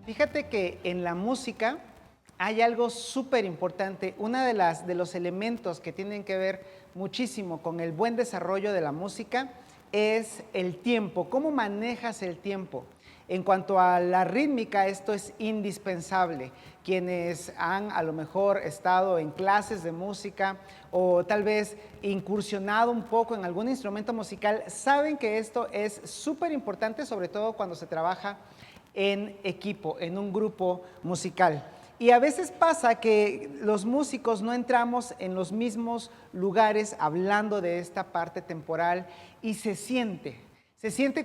Fíjate que en la música hay algo súper importante. Uno de los elementos que tienen que ver muchísimo con el buen desarrollo de la música es el tiempo. ¿Cómo manejas el tiempo? En cuanto a la rítmica, esto es indispensable. Quienes han a lo mejor estado en clases de música o tal vez incursionado un poco en algún instrumento musical, saben que esto es súper importante, sobre todo cuando se trabaja en equipo, en un grupo musical. Y a veces pasa que los músicos no entramos en los mismos lugares hablando de esta parte temporal y se siente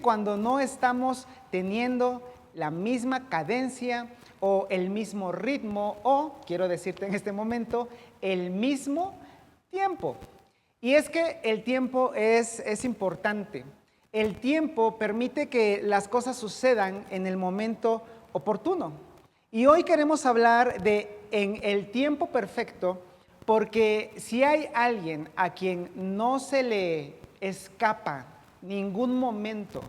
cuando no estamos teniendo la misma cadencia o el mismo ritmo o, quiero decirte en este momento, el mismo tiempo. Y es que el tiempo es importante. El tiempo permite que las cosas sucedan en el momento oportuno. Y hoy queremos hablar de en el tiempo perfecto, porque si hay alguien a quien no se le escapa ningún momento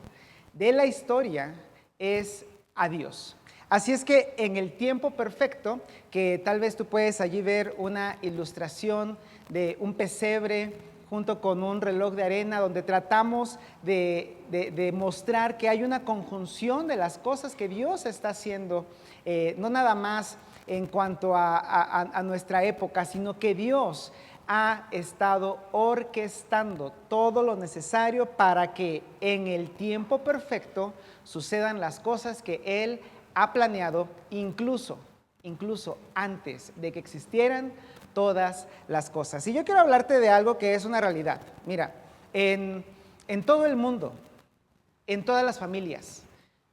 de la historia, es a Dios. Así es que en el tiempo perfecto, que tal vez tú puedes allí ver una ilustración de un pesebre junto con un reloj de arena, donde tratamos de mostrar que hay una conjunción de las cosas que Dios está haciendo, no nada más en cuanto a nuestra época, sino que Dios ha estado orquestando todo lo necesario para que en el tiempo perfecto sucedan las cosas que Él ha planeado, incluso antes de que existieran todas las cosas. Y yo quiero hablarte de algo que es una realidad. Mira, en todo el mundo, en todas las familias,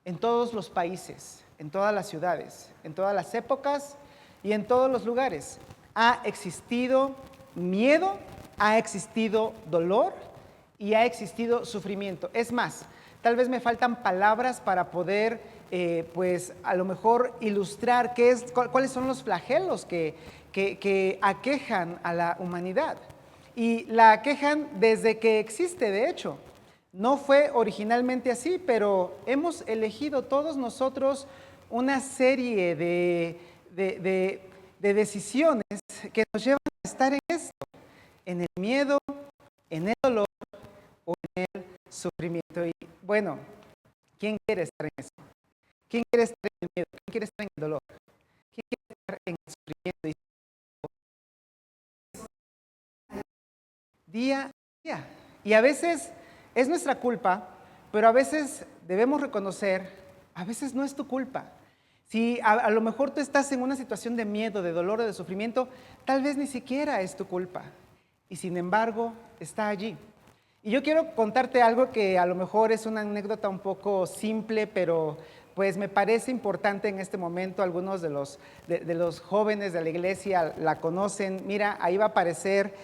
en todos los países, en todas las ciudades, en todas las épocas y en todos los lugares, ha existido miedo, ha existido dolor y ha existido sufrimiento. Es más, tal vez me faltan palabras para poder, pues a lo mejor ilustrar cuáles son los flagelos que aquejan a la humanidad. Y la aquejan desde que existe, de hecho. No fue originalmente así, pero hemos elegido todos nosotros una serie de decisiones que nos llevan a estar en esto, en el miedo, en el dolor o en el sufrimiento. Y bueno, ¿quién quiere estar en eso? ¿Quién quiere estar en el miedo? ¿Quién quiere estar en el dolor? ¿Quién quiere estar en el sufrimiento? Día a día. Y a veces es nuestra culpa, pero a veces debemos reconocer, a veces no es tu culpa. Si a lo mejor tú estás en una situación de miedo, de dolor o de sufrimiento, tal vez ni siquiera es tu culpa. Y sin embargo, está allí. Y yo quiero contarte algo que a lo mejor es una anécdota un poco simple, pero pues me parece importante en este momento. Algunos de los jóvenes de la iglesia la conocen. Mira, ahí va a aparecer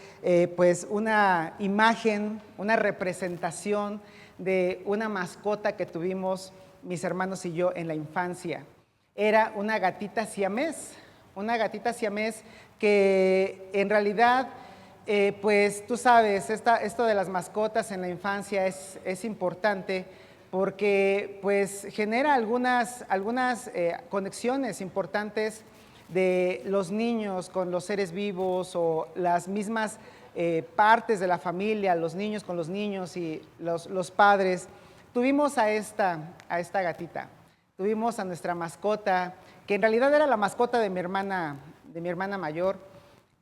pues una imagen, una representación de una mascota que tuvimos mis hermanos y yo en la infancia. Era una gatita siamés que en realidad, pues tú sabes, esto de las mascotas en la infancia es importante porque pues genera algunas conexiones importantes de los niños con los seres vivos o las mismas partes de la familia, los niños con los niños y los padres. Tuvimos a esta gatita. Tuvimos a nuestra mascota, que en realidad era la mascota de mi hermana mayor,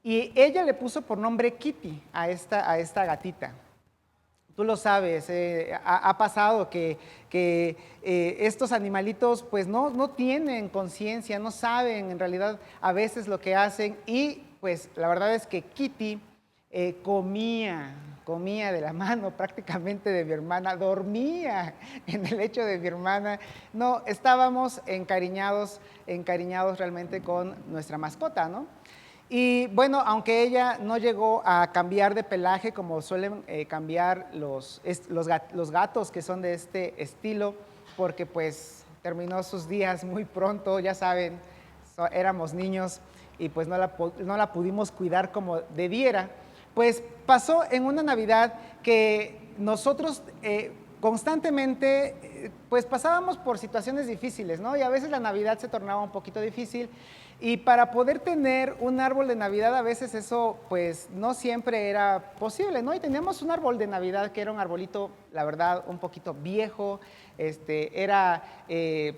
y ella le puso por nombre Kitty a esta gatita. Tú lo sabes, ha pasado que estos animalitos pues no tienen conciencia, no saben en realidad a veces lo que hacen, y pues la verdad es que Kitty comía de la mano prácticamente de mi hermana, dormía en el lecho de mi hermana. No, estábamos encariñados realmente con nuestra mascota, ¿no? Y bueno, aunque ella no llegó a cambiar de pelaje como suelen cambiar los gatos que son de este estilo, porque pues terminó sus días muy pronto, ya saben, éramos niños y pues no la pudimos cuidar como debiera. Pues pasó en una Navidad que nosotros constantemente, pues pasábamos por situaciones difíciles, ¿no? Y a veces la Navidad se tornaba un poquito difícil. Y para poder tener un árbol de Navidad, a veces eso pues no siempre era posible, ¿no? Y teníamos un árbol de Navidad que era un arbolito, la verdad, un poquito viejo, era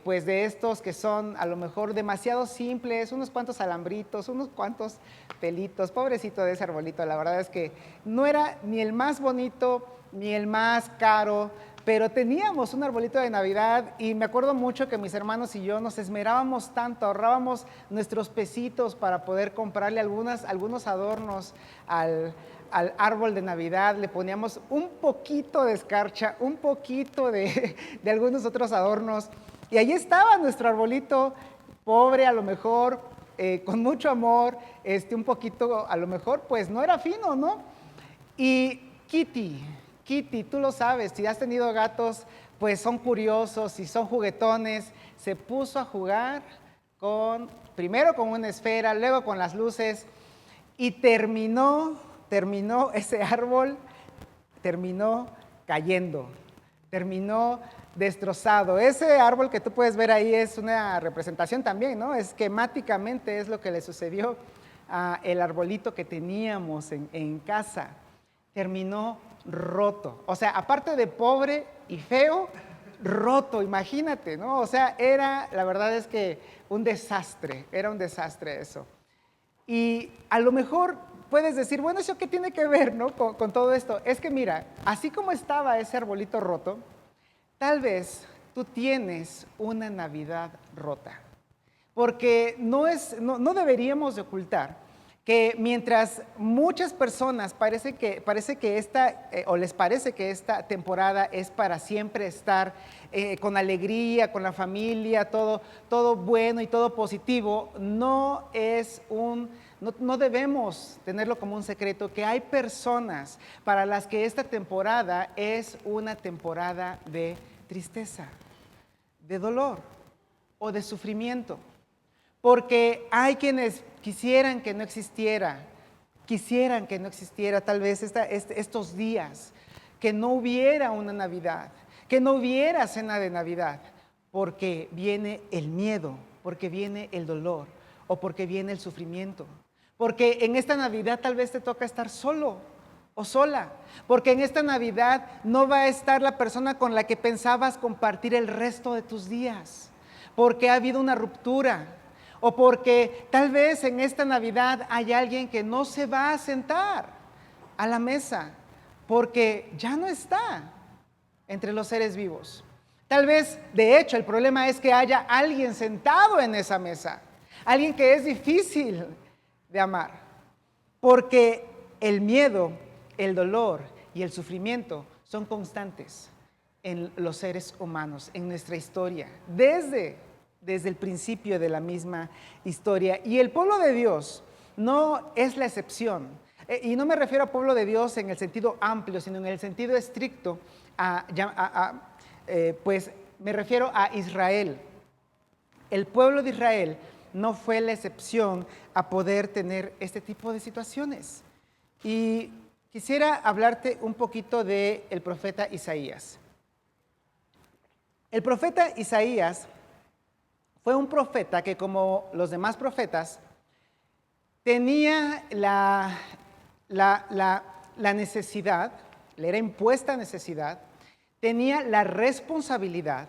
pues de estos que son a lo mejor demasiado simples, unos cuantos alambritos, unos cuantos pelitos, pobrecito de ese arbolito, la verdad es que no era ni el más bonito, ni el más caro, pero teníamos un arbolito de Navidad y me acuerdo mucho que mis hermanos y yo nos esmerábamos tanto, ahorrábamos nuestros pesitos para poder comprarle algunos adornos al árbol de Navidad, le poníamos un poquito de escarcha, un poquito de algunos otros adornos y ahí estaba nuestro arbolito, pobre a lo mejor, con mucho amor, un poquito a lo mejor pues no era fino, ¿no? Y Kitty, tú lo sabes, si has tenido gatos, pues son curiosos y son juguetones. Se puso a jugar primero con una esfera, luego con las luces y terminó ese árbol, terminó cayendo, terminó destrozado. Ese árbol que tú puedes ver ahí es una representación también, ¿no? Esquemáticamente es lo que le sucedió al arbolito que teníamos en casa. Terminó roto, o sea, aparte de pobre y feo, roto, imagínate, ¿no? O sea, la verdad es que era un desastre eso. Y a lo mejor puedes decir, bueno, ¿eso qué tiene que ver, no? Con todo esto. Es que mira, así como estaba ese arbolito roto, tal vez tú tienes una Navidad rota, porque no deberíamos de ocultar que mientras muchas personas les parece que esta temporada es para siempre estar con alegría, con la familia, todo bueno y todo positivo, no debemos tenerlo como un secreto que hay personas para las que esta temporada es una temporada de tristeza, de dolor o de sufrimiento. Porque hay quienes quisieran que no existiera tal vez estos días, que no hubiera una Navidad, que no hubiera cena de Navidad, porque viene el miedo, porque viene el dolor o porque viene el sufrimiento. Porque en esta Navidad tal vez te toca estar solo o sola, porque en esta Navidad no va a estar la persona con la que pensabas compartir el resto de tus días, porque ha habido una ruptura. O porque tal vez en esta Navidad hay alguien que no se va a sentar a la mesa porque ya no está entre los seres vivos. Tal vez, de hecho, el problema es que haya alguien sentado en esa mesa, alguien que es difícil de amar, porque el miedo, el dolor y el sufrimiento son constantes en los seres humanos, en nuestra historia, desde el principio de la misma historia. Y el pueblo de Dios no es la excepción. Y no me refiero a pueblo de Dios en el sentido amplio, sino en el sentido estricto, pues me refiero a Israel. El pueblo de Israel no fue la excepción a poder tener este tipo de situaciones. Y quisiera hablarte un poquito del profeta Isaías. El profeta Isaías fue un profeta que, como los demás profetas, tenía la necesidad, le era impuesta necesidad, tenía la responsabilidad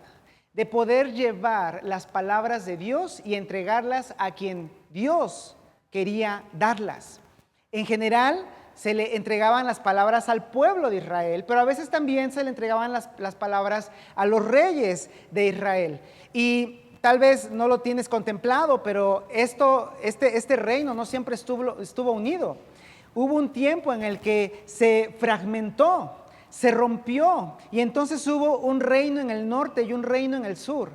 de poder llevar las palabras de Dios y entregarlas a quien Dios quería darlas. En general, se le entregaban las palabras al pueblo de Israel, pero a veces también se le entregaban las palabras a los reyes de Israel. Y tal vez no lo tienes contemplado, pero este reino no siempre estuvo unido. Hubo un tiempo en el que se fragmentó, se rompió, y entonces hubo un reino en el norte y un reino en el sur.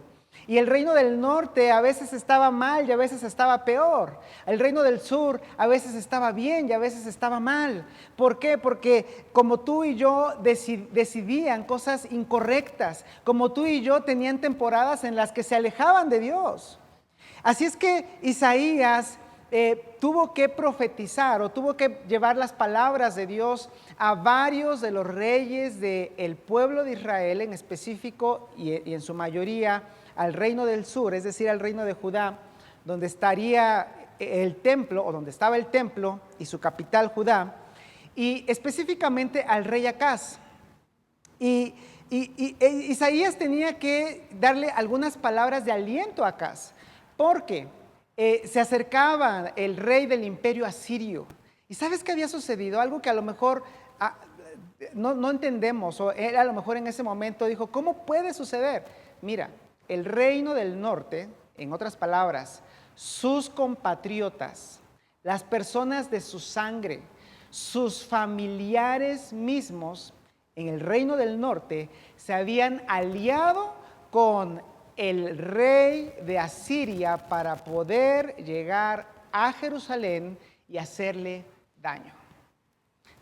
Y el reino del norte a veces estaba mal y a veces estaba peor. El reino del sur a veces estaba bien y a veces estaba mal. ¿Por qué? Porque como tú y yo decidían cosas incorrectas, como tú y yo tenían temporadas en las que se alejaban de Dios. Así es que Isaías tuvo que profetizar o tuvo que llevar las palabras de Dios a varios de los reyes del pueblo de Israel, en específico y en su mayoría al reino del sur, es decir, al reino de Judá, donde estaría el templo, o donde estaba el templo y su capital Judá, y específicamente al rey Acaz. Y Isaías tenía que darle algunas palabras de aliento a Acaz, porque se acercaba el rey del imperio asirio. ¿Y sabes qué había sucedido? Algo que a lo mejor no entendemos, o él a lo mejor en ese momento dijo, ¿cómo puede suceder? Mira, el reino del norte, en otras palabras, sus compatriotas, las personas de su sangre, sus familiares mismos en el reino del norte se habían aliado con el rey de Asiria para poder llegar a Jerusalén y hacerle daño.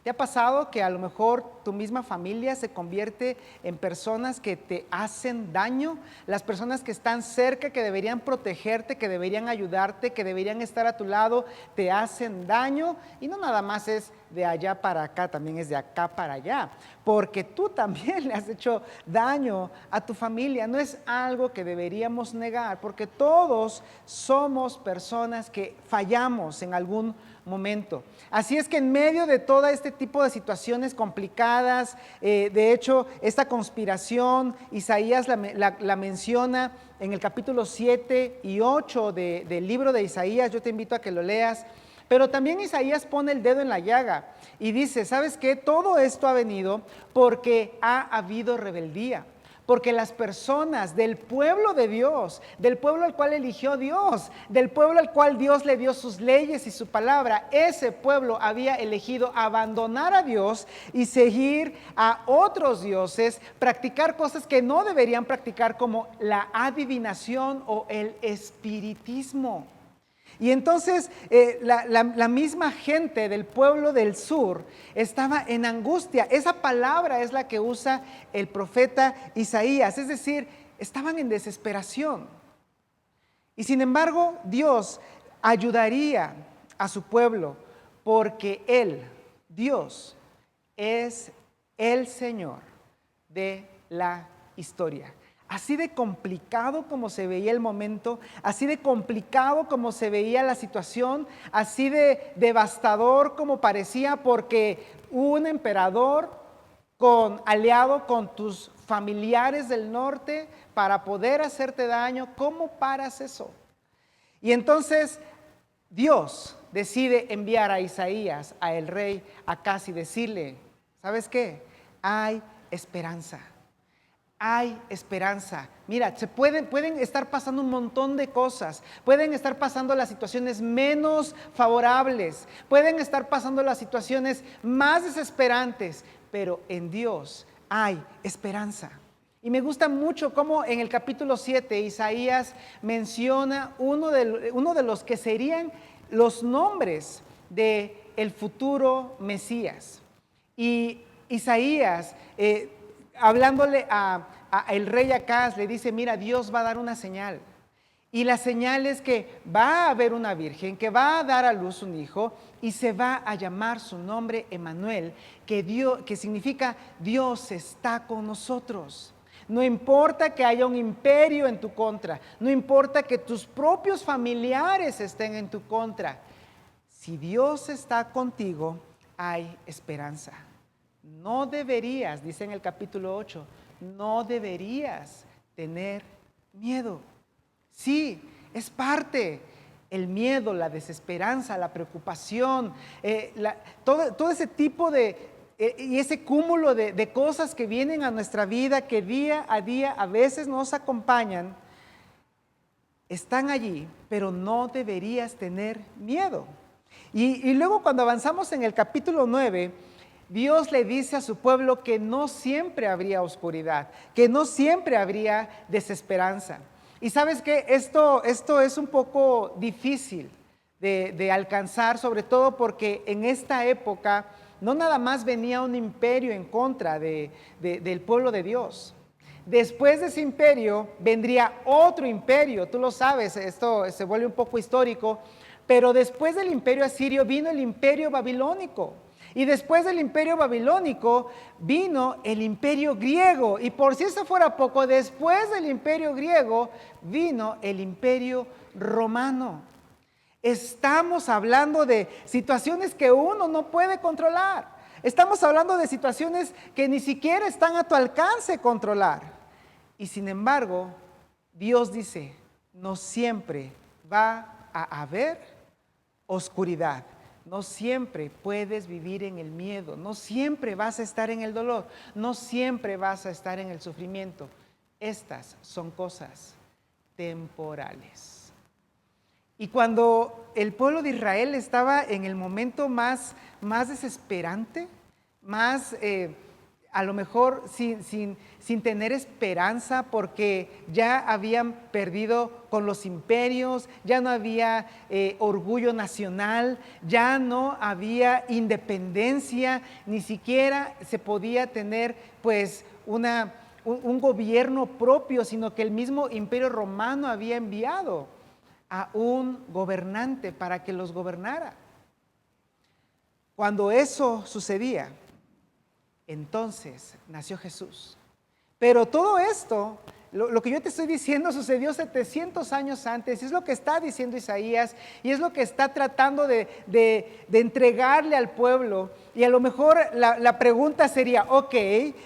¿Te ha pasado que a lo mejor tu misma familia se convierte en personas que te hacen daño? Las personas que están cerca, que deberían protegerte, que deberían ayudarte, que deberían estar a tu lado, te hacen daño. Y no nada más es de allá para acá, también es de acá para allá. Porque tú también le has hecho daño a tu familia. No es algo que deberíamos negar, porque todos somos personas que fallamos en algún momento. Así es que en medio de todo este tipo de situaciones complicadas, de hecho, esta conspiración, Isaías la menciona en el capítulo 7 y 8 del libro de Isaías. Yo te invito a que lo leas. Pero también Isaías pone el dedo en la llaga y dice, ¿sabes qué? Todo esto ha venido porque ha habido rebeldía. Porque las personas del pueblo de Dios, del pueblo al cual eligió Dios, del pueblo al cual Dios le dio sus leyes y su palabra, ese pueblo había elegido abandonar a Dios y seguir a otros dioses, practicar cosas que no deberían practicar, como la adivinación o el espiritismo. Y entonces la misma gente del pueblo del sur estaba en angustia. Esa palabra es la que usa el profeta Isaías, es decir, estaban en desesperación. Y sin embargo, Dios ayudaría a su pueblo porque Él, Dios, es el Señor de la historia. Así de complicado como se veía el momento, así de complicado como se veía la situación, así de devastador como parecía, porque un emperador aliado con tus familiares del norte para poder hacerte daño, ¿cómo paras eso? Y entonces Dios decide enviar a Isaías, a el rey Acaz, y decirle, ¿sabes qué? Hay esperanza. Hay esperanza. Mira, pueden estar pasando un montón de cosas. Pueden estar pasando las situaciones menos favorables. Pueden estar pasando las situaciones más desesperantes. Pero en Dios hay esperanza. Y me gusta mucho cómo en el capítulo 7 Isaías menciona uno de los que serían los nombres del futuro Mesías. Y Isaías, hablándole a el rey Acaz, le dice, mira, Dios va a dar una señal. Y la señal es que va a haber una virgen que va a dar a luz un hijo y se va a llamar su nombre Emmanuel, que significa Dios está con nosotros. No importa que haya un imperio en tu contra, no importa que tus propios familiares estén en tu contra. Si Dios está contigo, hay esperanza. No deberías, dice en el capítulo 8, no deberías tener miedo. Sí, es parte. El miedo, la desesperanza, la preocupación, todo ese tipo y ese cúmulo de cosas que vienen a nuestra vida, que día a día a veces nos acompañan, están allí, pero no deberías tener miedo. Y luego cuando avanzamos en el capítulo 9, Dios le dice a su pueblo que no siempre habría oscuridad, que no siempre habría desesperanza. Y sabes que esto es un poco difícil de alcanzar, sobre todo porque en esta época no nada más venía un imperio en contra del pueblo de Dios. Después de ese imperio vendría otro imperio, tú lo sabes, esto se vuelve un poco histórico, pero después del imperio asirio vino el imperio babilónico. Y después del imperio babilónico vino el imperio griego. Y por si eso fuera poco, después del imperio griego vino el imperio romano. Estamos hablando de situaciones que uno no puede controlar. Estamos hablando de situaciones que ni siquiera están a tu alcance controlar. Y sin embargo, Dios dice, no siempre va a haber oscuridad. No siempre puedes vivir en el miedo, no siempre vas a estar en el dolor, no siempre vas a estar en el sufrimiento. Estas son cosas temporales. Y cuando el pueblo de Israel estaba en el momento más desesperante, más a lo mejor sin tener esperanza, porque ya habían perdido con los imperios, ya no había orgullo nacional, ya no había independencia, ni siquiera se podía tener pues un gobierno propio, sino que el mismo imperio romano había enviado a un gobernante para que los gobernara. Cuando eso sucedía, entonces nació Jesús. Pero todo esto, lo que yo te estoy diciendo, sucedió 700 años antes. Es lo que está diciendo Isaías y es lo que está tratando de entregarle al pueblo. Y a lo mejor la pregunta sería, ok,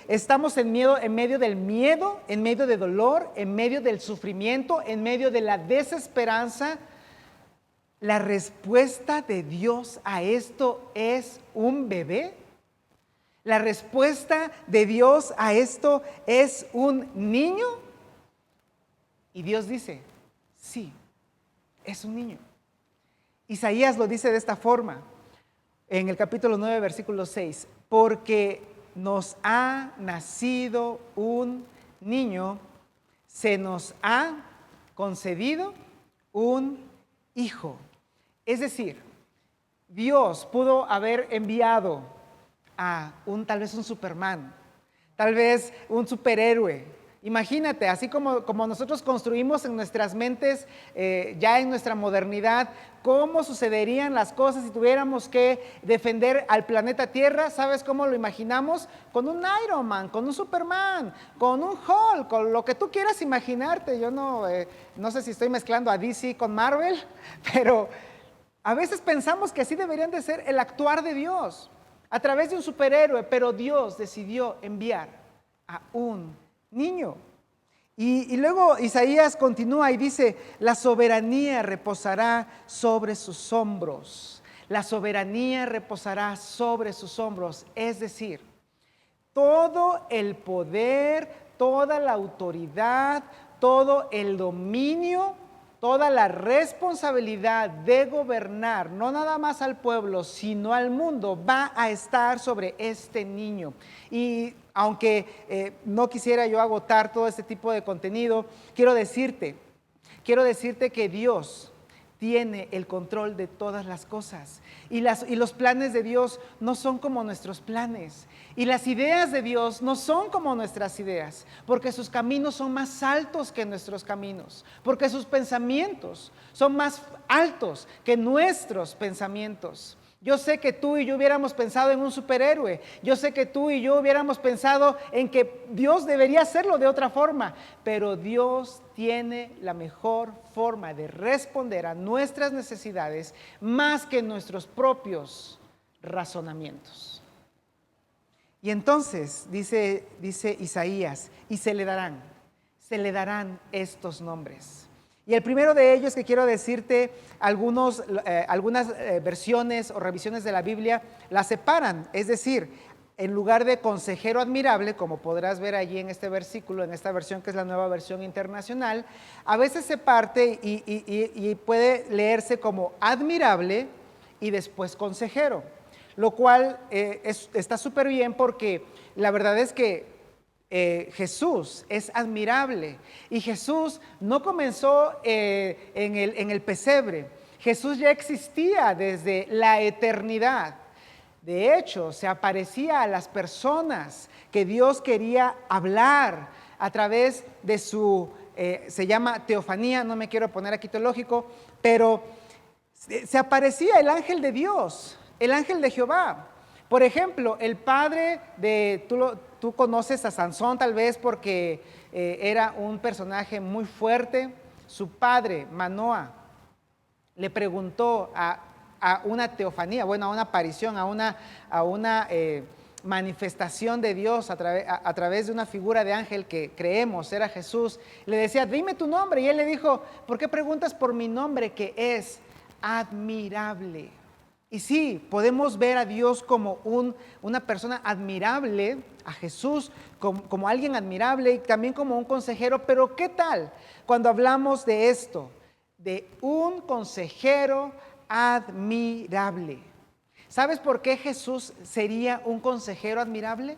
estamos en medio del miedo, en medio del dolor, en medio del sufrimiento, en medio de la desesperanza. La respuesta de Dios a esto es un bebé. La respuesta de Dios a esto es un niño. Y Dios dice, sí, es un niño. Isaías lo dice de esta forma, en el capítulo 9, versículo 6, porque nos ha nacido un niño, se nos ha concedido un hijo. Es decir, Dios pudo haber enviado a tal vez un Superman, tal vez un superhéroe. Imagínate, así como nosotros construimos en nuestras mentes, ya en nuestra modernidad, cómo sucederían las cosas si tuviéramos que defender al planeta Tierra. ¿Sabes cómo lo imaginamos? Con un Iron Man, con un Superman, con un Hulk, con lo que tú quieras imaginarte. Yo no sé si estoy mezclando a DC con Marvel, pero a veces pensamos que así deberían de ser el actuar de Dios, a través de un superhéroe, pero Dios decidió enviar a un niño. Y luego Isaías continúa y dice, la soberanía reposará sobre sus hombros. La soberanía reposará sobre sus hombros. Es decir, todo el poder, toda la autoridad, todo el dominio, toda la responsabilidad de gobernar, no nada más al pueblo, sino al mundo, va a estar sobre este niño. Y aunque no quisiera yo agotar todo este tipo de contenido, quiero decirte que Dios tiene el control de todas las cosas. Y los planes de Dios no son como nuestros planes. Y las ideas de Dios no son como nuestras ideas, porque sus caminos son más altos que nuestros caminos, porque sus pensamientos son más altos que nuestros pensamientos. Yo sé que tú y yo hubiéramos pensado en un superhéroe. Yo sé que tú y yo hubiéramos pensado en que Dios debería hacerlo de otra forma. Pero Dios tiene la mejor forma de responder a nuestras necesidades más que nuestros propios razonamientos. Y entonces dice Isaías, y se le darán estos nombres. Y el primero de ellos que quiero decirte, algunas versiones o revisiones de la Biblia las separan, es decir, en lugar de consejero admirable, como podrás ver allí en este versículo, en esta versión que es la Nueva Versión Internacional, a veces se parte y puede leerse como admirable y después consejero, lo cual está súper bien porque la verdad es que Jesús es admirable y Jesús no comenzó en el pesebre. Jesús ya existía desde la eternidad. De hecho, se aparecía a las personas que Dios quería hablar a través de se llama teofanía, no me quiero poner aquí teológico, pero Se aparecía el ángel de Dios, el ángel de Jehová. Por ejemplo, el padre de, tú conoces a Sansón tal vez porque era un personaje muy fuerte. Su padre, Manoa, le preguntó a una teofanía, bueno, a una aparición, a una manifestación de Dios a través de una figura de ángel que creemos era Jesús. Le decía, dime tu nombre. Y él le dijo, ¿por qué preguntas por mi nombre que es admirable? Y sí, podemos ver a Dios como una persona admirable, a Jesús como alguien admirable y también como un consejero. Pero ¿qué tal cuando hablamos de esto? De un consejero admirable. ¿Sabes por qué Jesús sería un consejero admirable?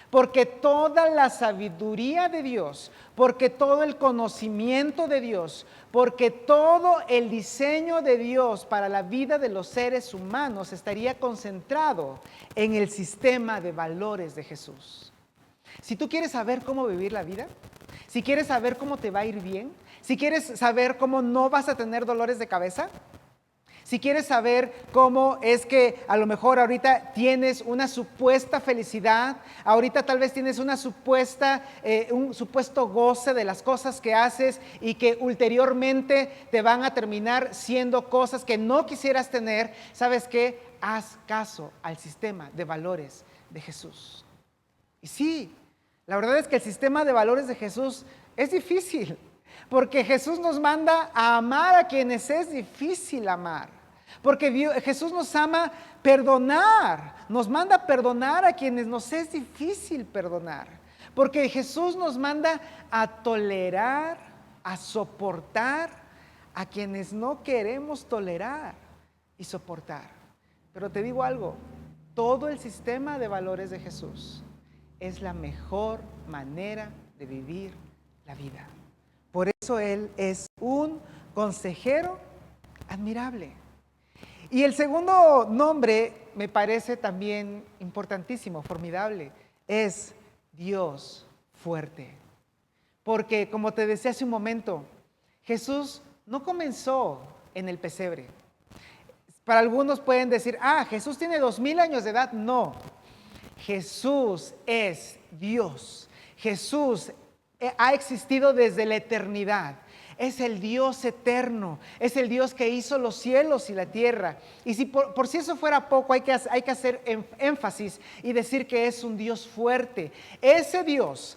Porque toda la sabiduría de Dios, porque todo el conocimiento de Dios, porque todo el diseño de Dios para la vida de los seres humanos estaría concentrado en el sistema de valores de Jesús. Si tú quieres saber cómo vivir la vida, si quieres saber cómo te va a ir bien, si quieres saber cómo no vas a tener dolores de cabeza, si quieres saber cómo es que a lo mejor ahorita tienes una supuesta felicidad, ahorita tal vez tienes un supuesto goce de las cosas que haces y que ulteriormente te van a terminar siendo cosas que no quisieras tener, ¿sabes qué? Haz caso al sistema de valores de Jesús. Y sí, la verdad es que el sistema de valores de Jesús es difícil. Porque Jesús nos manda a amar a quienes es difícil amar. Porque Jesús nos ama perdonar. Nos manda a perdonar a quienes nos es difícil perdonar. Porque Jesús nos manda a tolerar, a soportar a quienes no queremos tolerar y soportar. Pero te digo algo, todo el sistema de valores de Jesús es la mejor manera de vivir la vida. Por eso Él es un consejero admirable. Y el segundo nombre me parece también importantísimo, formidable, es Dios fuerte. Porque como te decía hace un momento, Jesús no comenzó en el pesebre. Para algunos pueden decir, Jesús tiene 2000 años de edad. No, Jesús es Dios. Jesús ha existido desde la eternidad. Es el Dios eterno, es el Dios que hizo los cielos y la tierra. Y si por si eso fuera poco, hay que hacer énfasis y decir que es un Dios fuerte. Ese Dios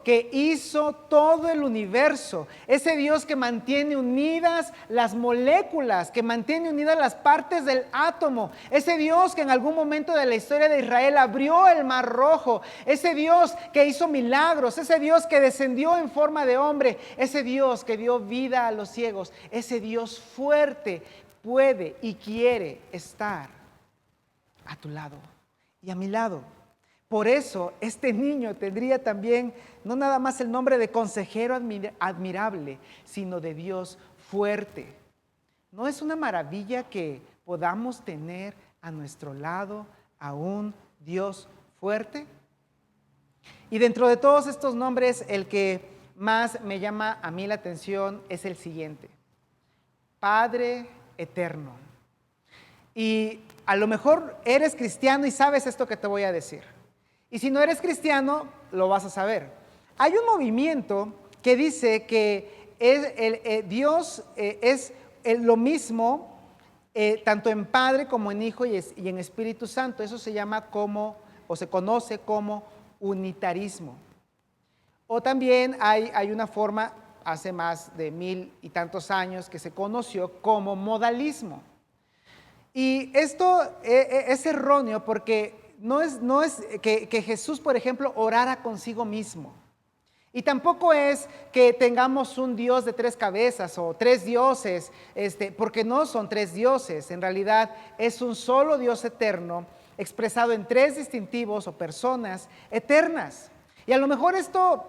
que hizo todo el universo, ese Dios que mantiene unidas las moléculas, que mantiene unidas las partes del átomo, ese Dios que en algún momento de la historia de Israel abrió el Mar Rojo, ese Dios que hizo milagros, ese Dios que descendió en forma de hombre, ese Dios que dio vida a los ciegos, ese Dios fuerte puede y quiere estar a tu lado y a mi lado. Por eso este niño tendría también no nada más el nombre de consejero admirable, sino de Dios fuerte. ¿No es una maravilla que podamos tener a nuestro lado a un Dios fuerte? Y dentro de todos estos nombres, el que más me llama a mí la atención es el siguiente: Padre eterno. Y a lo mejor eres cristiano y sabes esto que te voy a decir. Y si no eres cristiano, lo vas a saber. Hay un movimiento que dice que Dios es lo mismo tanto en Padre como en Hijo y en Espíritu Santo. Eso se llama se conoce como unitarismo. O también hay una forma, hace más de 1000 y tantos años, que se conoció como modalismo. Y esto es erróneo porque no es que Jesús, por ejemplo, orara consigo mismo. Y tampoco es que tengamos un Dios de 3 cabezas o 3 dioses, porque no son 3 dioses. En realidad es un solo Dios eterno expresado en 3 distintivos o personas eternas. Y a lo mejor esto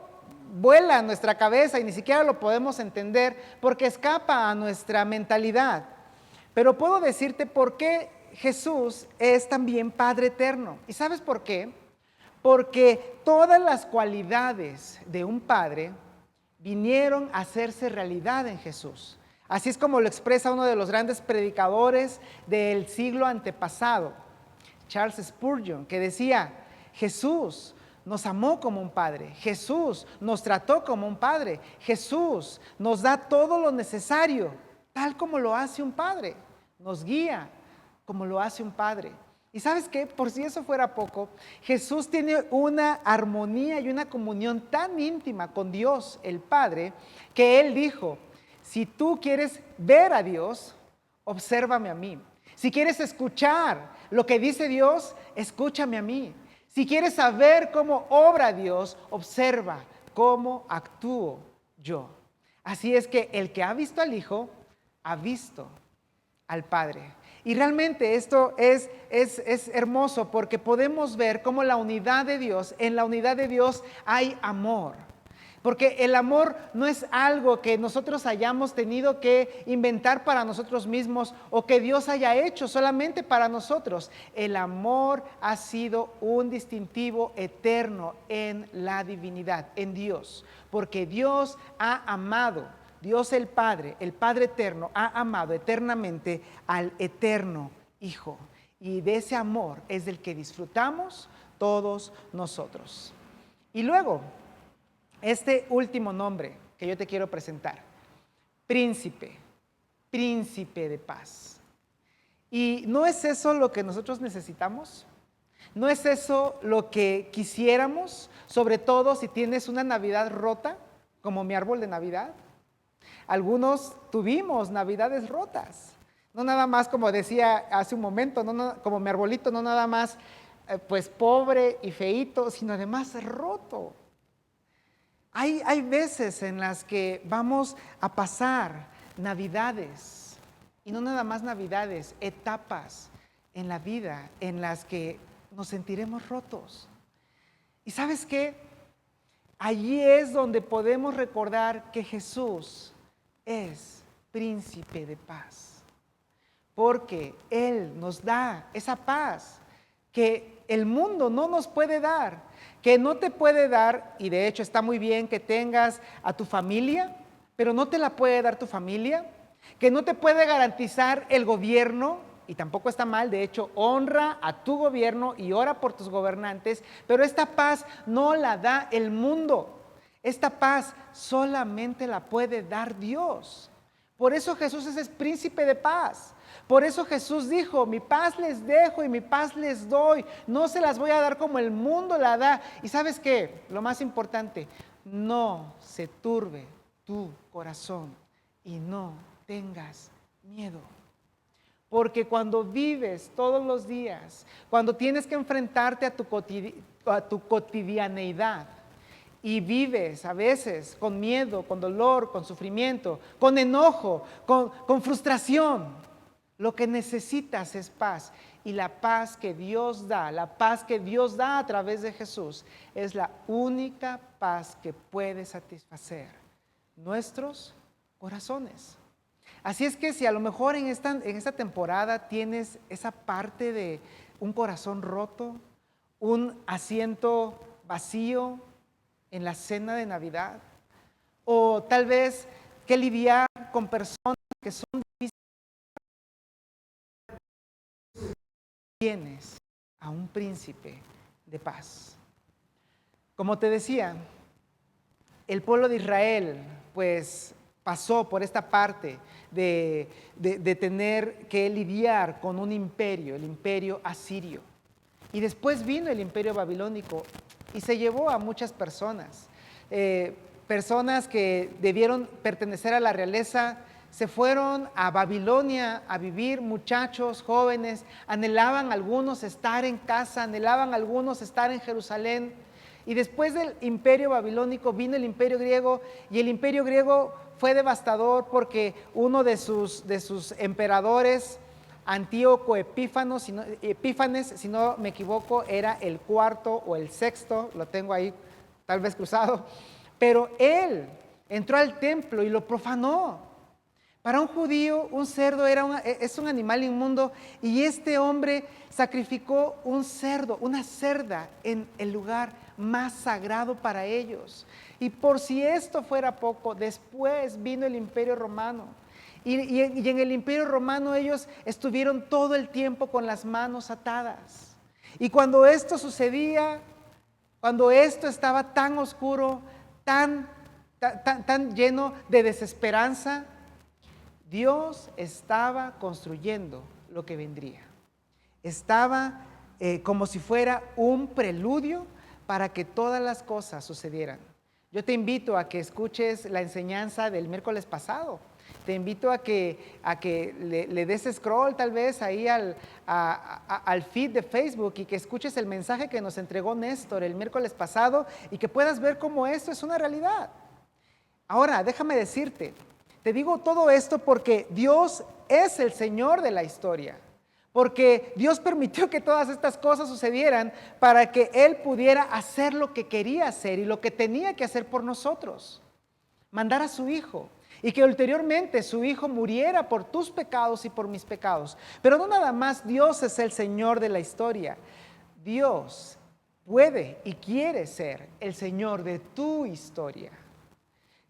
vuela a nuestra cabeza y ni siquiera lo podemos entender porque escapa a nuestra mentalidad. Pero puedo decirte por qué Jesús es también Padre eterno. ¿Y sabes por qué? Porque todas las cualidades de un padre vinieron a hacerse realidad en Jesús. Así es como lo expresa uno de los grandes predicadores del siglo antepasado, Charles Spurgeon, que decía: Jesús nos amó como un padre, Jesús nos trató como un padre, Jesús nos da todo lo necesario, tal como lo hace un padre, nos guía como lo hace un padre. Y ¿sabes qué? Por si eso fuera poco, Jesús tiene una armonía y una comunión tan íntima con Dios, el Padre, que Él dijo: si tú quieres ver a Dios, obsérvame a mí. Si quieres escuchar lo que dice Dios, escúchame a mí. Si quieres saber cómo obra Dios, observa cómo actúo yo. Así es que el que ha visto al Hijo, ha visto al Padre. Y realmente esto es hermoso, porque podemos ver cómo en la unidad de Dios hay amor. Porque el amor no es algo que nosotros hayamos tenido que inventar para nosotros mismos o que Dios haya hecho solamente para nosotros. El amor ha sido un distintivo eterno en la divinidad, en Dios. Porque Dios ha amado, Dios el Padre eterno, ha amado eternamente al eterno Hijo. Y de ese amor es del que disfrutamos todos nosotros. Y luego, este último nombre que yo te quiero presentar: príncipe, príncipe de paz. ¿Y no es eso lo que nosotros necesitamos? ¿No es eso lo que quisiéramos? Sobre todo si tienes una Navidad rota, como mi árbol de Navidad. Algunos tuvimos Navidades rotas. No nada más, como decía hace un momento, como mi arbolito, no nada más pues pobre y feíto, sino además roto. Hay veces en las que vamos a pasar Navidades, y no nada más Navidades, etapas en la vida en las que nos sentiremos rotos. ¿Y sabes qué? Allí es donde podemos recordar que Jesús es príncipe de paz, porque Él nos da esa paz que el mundo no nos puede dar, que no te puede dar. Y de hecho está muy bien que tengas a tu familia, pero no te la puede dar tu familia, que no te puede garantizar el gobierno, y tampoco está mal. De hecho, honra a tu gobierno y ora por tus gobernantes, pero esta paz no la da el mundo. Esta paz solamente la puede dar Dios. Por eso Jesús es el príncipe de paz. Por eso Jesús dijo: mi paz les dejo y mi paz les doy. No se las voy a dar como el mundo la da. Y ¿sabes qué? Lo más importante: no se turbe tu corazón y no tengas miedo. Porque cuando vives todos los días, cuando tienes que enfrentarte a tu cotidianeidad, y vives a veces con miedo, con dolor, con sufrimiento, con enojo, con frustración, lo que necesitas es paz. Y la paz que Dios da, la paz que Dios da a través de Jesús, es la única paz que puede satisfacer nuestros corazones. Así es que si a lo mejor en esta temporada tienes esa parte de un corazón roto, un asiento vacío en la cena de Navidad, o tal vez que lidiar con personas que son difíciles, tienes a un príncipe de paz. Como te decía, el pueblo de Israel pues pasó por esta parte de tener que lidiar con un imperio, el imperio asirio. Y después vino el imperio babilónico y se llevó a muchas personas. Personas que debieron pertenecer a la realeza se fueron a Babilonia a vivir. Muchachos, jóvenes, anhelaban algunos estar en casa, anhelaban algunos estar en Jerusalén. Y después del imperio babilónico vino el imperio griego, y el imperio griego fue devastador porque uno de sus emperadores, Antíoco Epífanes, si no me equivoco, era el cuarto o el sexto, lo tengo ahí tal vez cruzado, pero él entró al templo y lo profanó. Para un judío, un cerdo es un animal inmundo, y este hombre sacrificó un cerdo, una cerda, en el lugar más sagrado para ellos. Y por si esto fuera poco, después vino el imperio romano, Y en el Imperio Romano ellos estuvieron todo el tiempo con las manos atadas. Y cuando esto sucedía, cuando esto estaba tan oscuro, tan lleno de desesperanza, Dios estaba construyendo lo que vendría. Estaba como si fuera un preludio para que todas las cosas sucedieran. Yo te invito a que escuches la enseñanza del miércoles pasado. Te invito a que le des scroll tal vez ahí al feed de Facebook y que escuches el mensaje que nos entregó Néstor el miércoles pasado y que puedas ver cómo esto es una realidad. Ahora, déjame decirte, te digo todo esto porque Dios es el Señor de la historia. Porque Dios permitió que todas estas cosas sucedieran para que Él pudiera hacer lo que quería hacer y lo que tenía que hacer por nosotros. Mandar a su Hijo. Y que ulteriormente su Hijo muriera por tus pecados y por mis pecados. Pero no nada más Dios es el Señor de la historia. Dios puede y quiere ser el Señor de tu historia.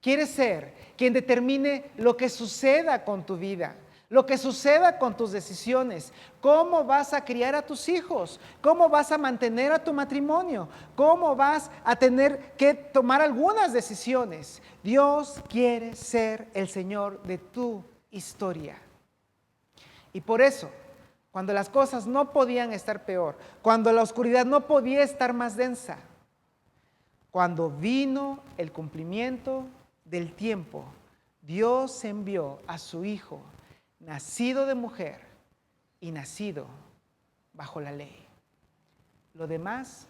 Quiere ser quien determine lo que suceda con tu vida, lo que suceda con tus decisiones, cómo vas a criar a tus hijos, cómo vas a mantener a tu matrimonio, cómo vas a tener que tomar algunas decisiones. Dios quiere ser el Señor de tu historia. Y por eso, cuando las cosas no podían estar peor, cuando la oscuridad no podía estar más densa, cuando vino el cumplimiento del tiempo, Dios envió a su Hijo, nacido de mujer y nacido bajo la ley. Lo demás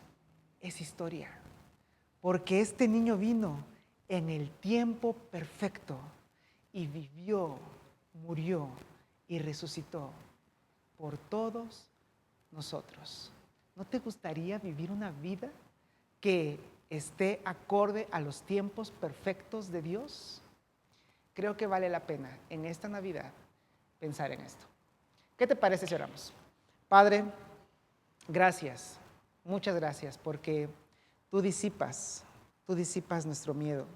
es historia, porque este niño vino en el tiempo perfecto y vivió, murió y resucitó por todos nosotros. ¿No te gustaría vivir una vida que esté acorde a los tiempos perfectos de Dios? Creo que vale la pena en esta Navidad pensar en esto. ¿Qué te parece si oramos? Padre, gracias, muchas gracias, porque tú disipas nuestro miedo,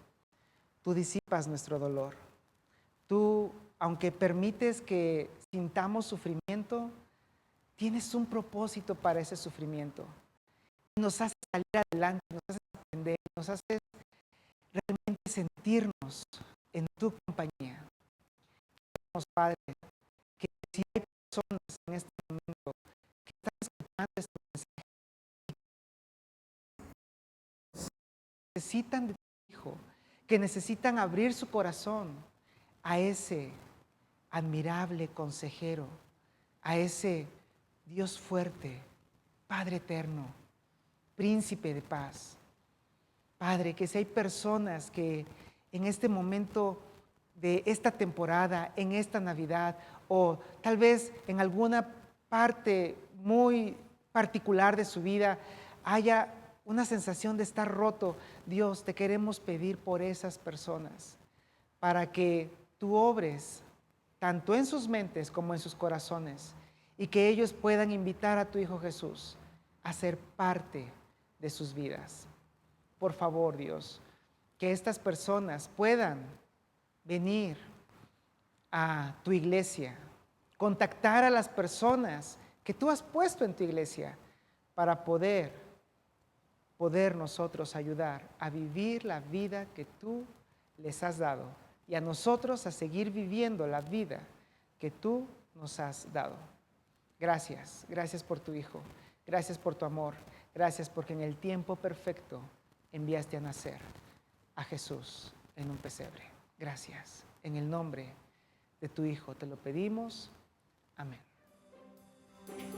tú disipas nuestro dolor. Tú, aunque permites que sintamos sufrimiento, tienes un propósito para ese sufrimiento. Nos haces salir adelante, nos haces aprender, nos haces realmente sentirnos en tu compañía. Queremos, Padre, que si hay personas en este momento que están escuchando este mensaje, que necesitan de tu Hijo, que necesitan abrir su corazón a ese admirable consejero, a ese Dios fuerte, Padre eterno, Príncipe de paz. Padre, que si hay personas que en este momento de esta temporada, en esta Navidad, o tal vez en alguna parte muy particular de su vida, haya una sensación de estar roto, Dios, te queremos pedir por esas personas, para que tú obres tanto en sus mentes como en sus corazones, y que ellos puedan invitar a tu Hijo Jesús a ser parte de sus vidas. Por favor, Dios, que estas personas puedan venir a tu iglesia, contactar a las personas que tú has puesto en tu iglesia para poder nosotros ayudar a vivir la vida que tú les has dado y a nosotros a seguir viviendo la vida que tú nos has dado. Gracias, gracias por tu Hijo, gracias por tu amor, gracias porque en el tiempo perfecto enviaste a nacer a Jesús en un pesebre. Gracias. En el nombre de tu Hijo te lo pedimos. Amén.